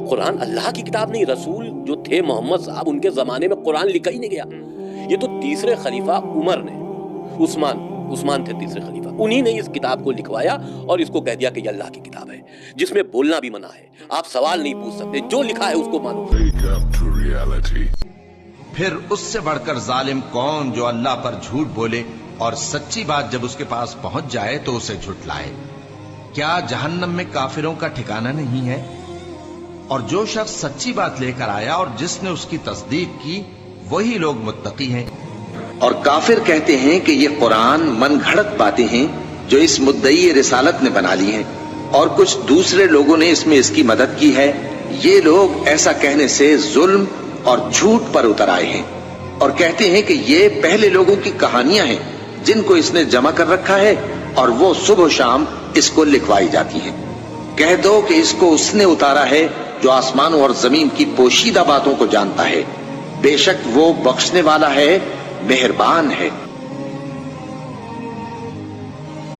قرآن اللہ کی کتاب نہیں، رسول جو تھے محمد صاحب ان کے زمانے میں قرآن لکھا ہی نہیں گیا. یہ تو تیسرے خلیفہ عمر نے، عثمان تھے تیسرے خلیفہ، انہی نے اس کتاب کو لکھوایا اور اس کو کہہ دیا کہ یہ اللہ کی کتاب ہے جس میں بولنا بھی منع ہے، آپ سوال نہیں پوچھ سکتے، جو لکھا ہے اس کو مانو. پھر اس سے بڑھ کر ظالم کون جو اللہ پر جھوٹ بولے اور سچی بات جب اس کے پاس پہنچ جائے تو اسے جھٹلائے. کیا جہنم میں کافروں کا ٹھکانہ نہیں ہے؟ اور جو شخص سچی بات لے کر آیا اور جس نے اس کی تصدیق کی وہی لوگ متقی ہیں. اور کافر کہتے ہیں کہ یہ قرآن من گھڑت باتیں ہیں جو اس مدعی رسالت نے بنا لی ہیں اور کچھ دوسرے لوگوں نے اس میں اس کی مدد کی ہے. یہ لوگ ایسا کہنے سے ظلم اور جھوٹ پر اتر آئے ہیں اور کہتے ہیں کہ یہ پہلے لوگوں کی کہانیاں ہیں جن کو اس نے جمع کر رکھا ہے اور وہ صبح و شام اس کو لکھوائی جاتی ہیں. کہہ دو کہ اس کو اس نے اتارا ہے جو آسمانوں اور زمین کی پوشیدہ باتوں کو جانتا ہے. بے شک وہ بخشنے والا ہے، مہربان ہے.